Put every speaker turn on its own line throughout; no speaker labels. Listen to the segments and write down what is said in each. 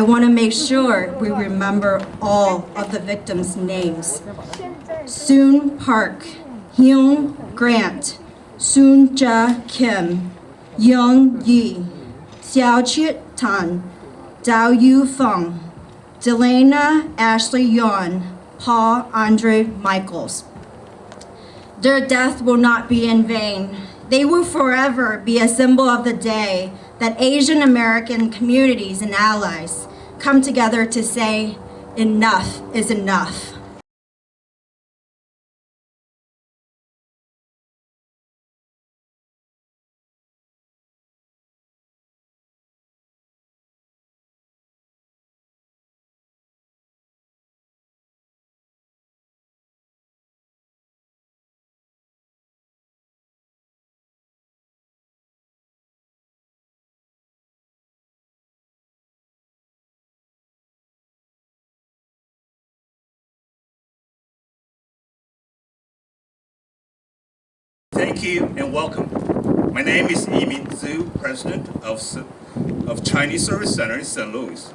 I want to make sure we remember all of the victims' names. Soon Park, Hyun Grant, Soon Ja Kim, Young Yi, Xiao Chit Tan, Dao Yu Feng, Delana Ashley Yuan, Paul Andre Michaels. Their death will not be in vain. They will forever be a symbol of the day that Asian American communities and allies come together to say, enough is enough.
Thank you and welcome. My name is Yimin Zhu, President of Chinese Service Center in St. Louis.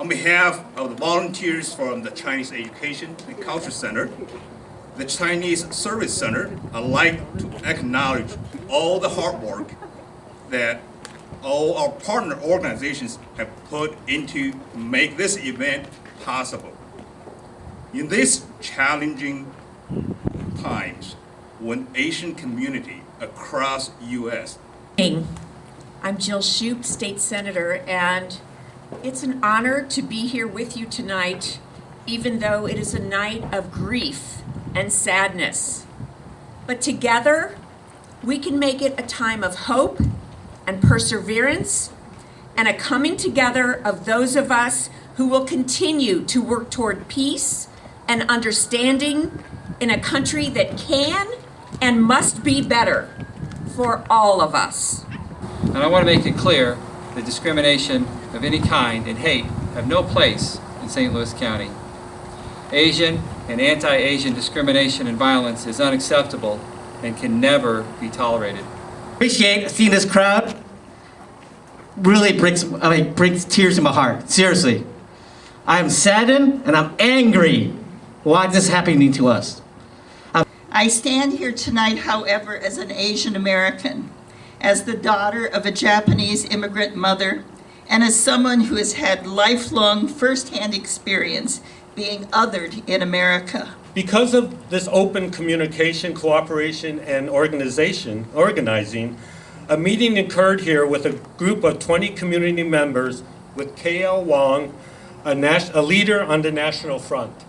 On behalf of the volunteers from the Chinese Education and Culture Center, the Chinese Service Center, I'd like to acknowledge all the hard work that all our partner organizations have put into make this event possible. In these challenging times, when Asian community across U.S.
I'm Jill Shoup, State Senator, and it's an honor to be here with you tonight, even though it is a night of grief and sadness. But together, we can make it a time of hope and perseverance and a coming together of those of us who will continue to work toward peace and understanding in a country that can and must be better for all of us.
And I want to make it clear that discrimination of any kind and hate have no place in St. Louis County. Asian and anti-Asian discrimination and violence is unacceptable and can never be tolerated.
Appreciate seeing this crowd. Really brings tears to my heart. Seriously. I'm saddened and I'm angry why this is happening to us.
I stand here tonight, however, as an Asian American, as the daughter of a Japanese immigrant mother, and as someone who has had lifelong firsthand experience being othered in America.
Because of this open communication, cooperation, and organizing, a meeting occurred here with a group of 20 community members with K.L. Wong, a leader on the National Front.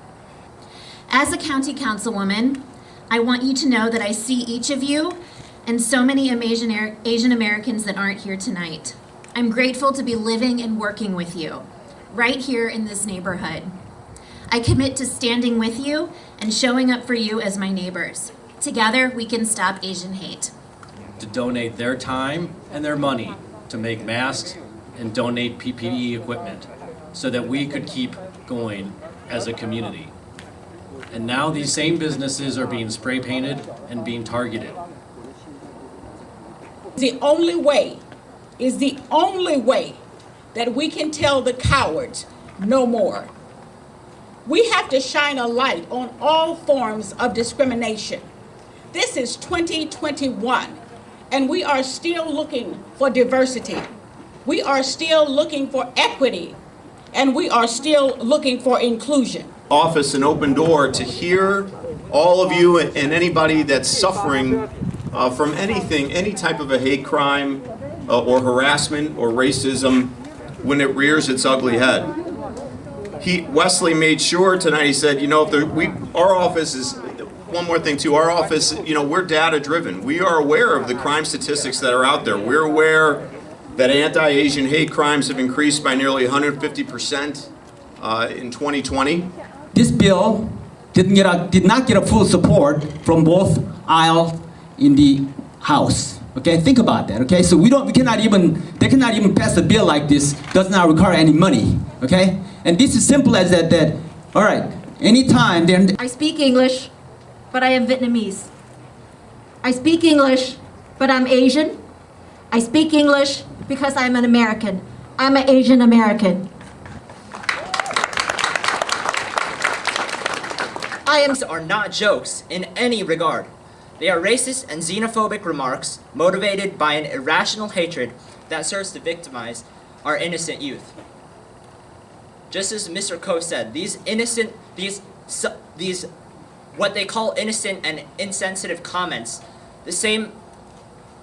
As a county councilwoman, I want you to know that I see each of you and so many Asian Americans that aren't here tonight. I'm grateful to be living and working with you, right here in this neighborhood. I commit to standing with you and showing up for you as my neighbors. Together, we can stop Asian hate.
To donate their time and their money to make masks and donate PPE equipment so that we could keep going as a community. And now these same businesses are being spray painted and being targeted.
The only way that we can tell the cowards no more. We have to shine a light on all forms of discrimination. This is 2021, and we are still looking for diversity. We are still looking for equity, and we are still looking for inclusion.
Office an open door to hear all of you and anybody that's suffering from anything, any type of a hate crime or harassment or racism when it rears its ugly head. Wesley made sure tonight, he said, you know, our office is, one more thing too, our office, you know, we're data driven. We are aware of the crime statistics that are out there. We're aware that anti-Asian hate crimes have increased by nearly 150% in 2020.
This bill did not get a full support from both aisles in the House. Okay, think about that. Okay, so they cannot even pass a bill like this. Does not require any money. Okay, and this is simple as that. All right, anytime they're.
I speak English, but I am Vietnamese. I speak English, but I'm Asian. I speak English because I'm an American. I'm an Asian American.
items are not jokes in any regard. They are racist and xenophobic remarks motivated by an irrational hatred that serves to victimize our innocent youth. Just as Mr. Koh said, these what they call innocent and insensitive comments, the same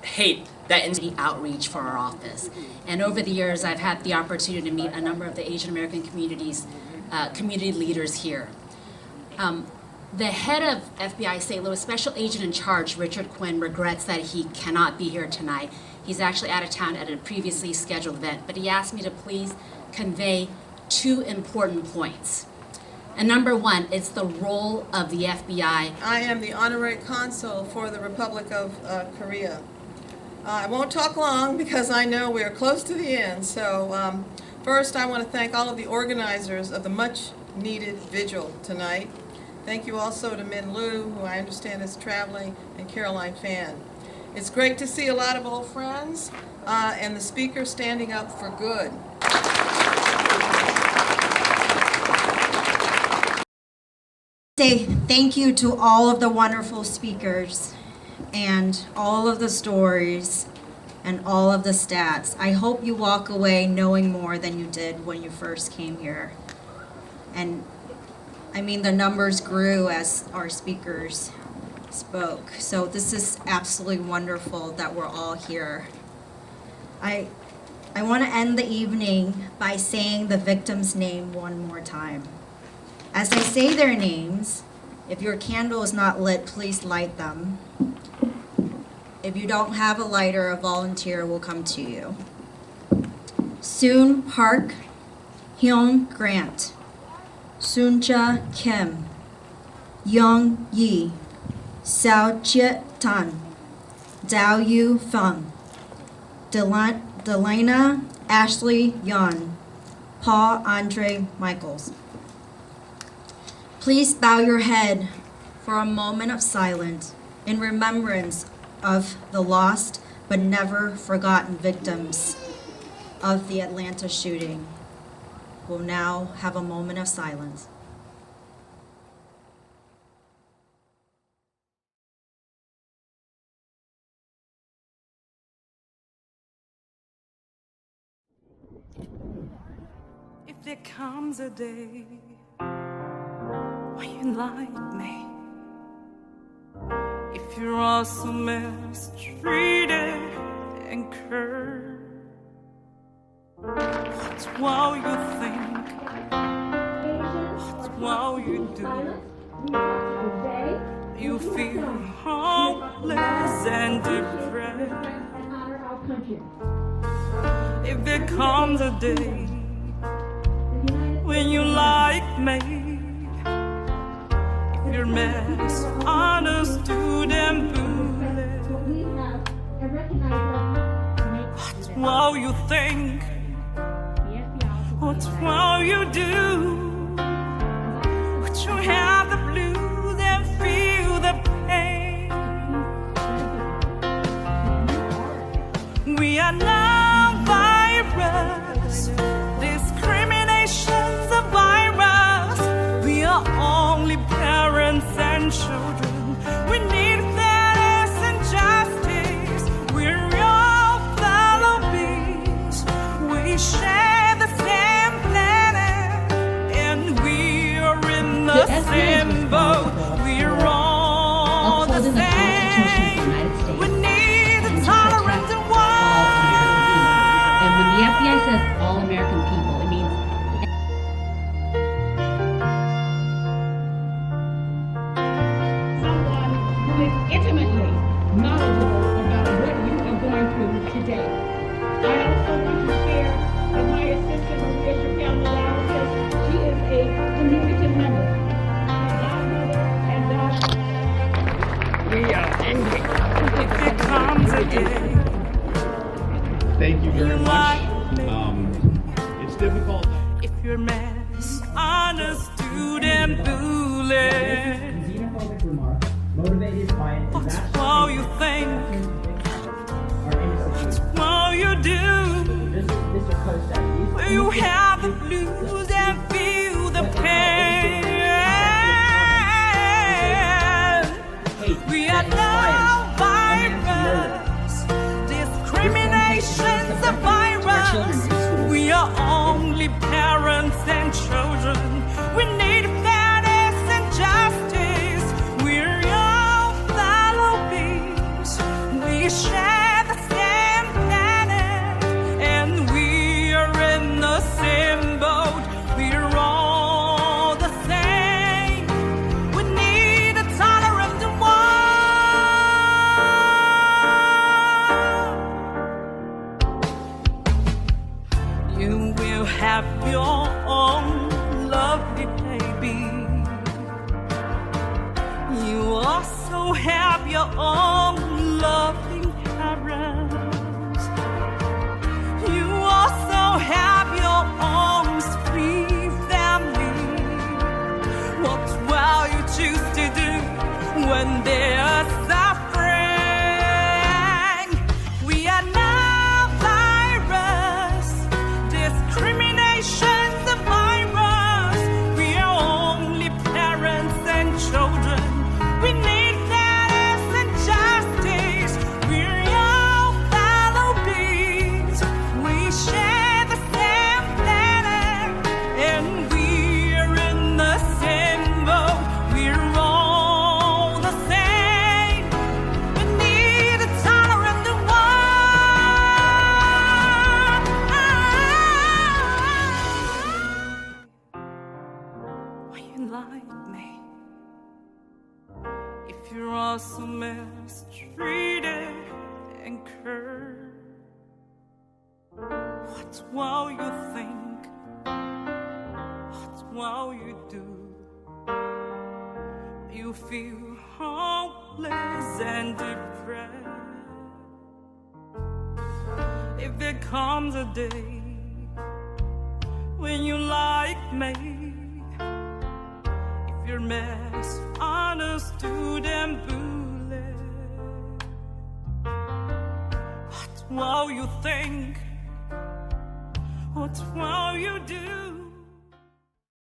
hate that
the outreach for our office. And over the years, I've had the opportunity to meet a number of the Asian American community leaders here. The head of FBI St. Louis Special Agent in Charge, Richard Quinn, regrets that he cannot be here tonight. He's actually out of town at a previously scheduled event, but he asked me to please convey 2 important points. And number 1, it's the role of the FBI.
I am the Honorary Consul for the Republic of Korea. I won't talk long because I know we are close to the end. So first I want to thank all of the organizers of the much needed vigil tonight. Thank you also to Min Liu, who I understand is traveling, and Caroline Fan. It's great to see a lot of old friends and the speaker standing up for good.
Say thank you to all of the wonderful speakers and all of the stories and all of the stats. I hope you walk away knowing more than you did when you first came here. And I mean, the numbers grew as our speakers spoke. So this is absolutely wonderful that we're all here. I want to end the evening by saying the victim's name one more time. As I say their names, if your candle is not lit, please light them. If you don't have a lighter, a volunteer will come to you. Soon Park, Hyun Grant, Sunja Kim, Young Yi, Sao Chiet Tan, Dao Yu Feng, Delana Ashley Yan, Paul Andre Michaels. Please bow your head for a moment of silence in remembrance of the lost but never forgotten victims of the Atlanta shooting. We'll now have a moment of silence.
If there comes a day when you like me, if you're also mistreated and cursed, what will you think? What will you do? You feel hopeless and depressed. If there comes a day when you like me, if you're misunderstood and bullied, what will you think? What will you do? Would you have the blues and feel the pain? We are now virus. Discrimination's a virus. We are only parents and children. We need fairness and justice. We're all fellow beings. We share the same planet, and we're in the same boat. We're all the same. We need a tolerant world.
And when the FBI says all American people, it means
someone who is intimately knowledgeable about what you are going through today. I also want to share with my assistant, Mr. Campbell, because she is a community member. Godmother and daughter. We are angry.
If it comes a day,
Thank you very much. It's difficult.
if you're misunderstood and bullied, what will you think? What will you do? Will you have the blues and feel the pain?
children in school.
We are only parents and children. We need fairness and justice. We're all fellow beings. We share the same planet, and we are in the same boat. We're all the same. We need a tolerant world. You will have your own lovely baby. You also have your own loving parents. You also have your own free family. What will you choose to do when they're suffering? We are not virus. Discrimination's a virus. We are only parents and children. We need fairness and justice. We're all fellow beings. We share the same planet, and we're in the same boat. We're all the same. We need a tolerant world. When you like me, if you're also mistreated and cursed, what will you think? What will you do? You feel hopeless and depressed. If there comes a day when you like me, if you're misunderstood and bullied, what will you think? What will you do?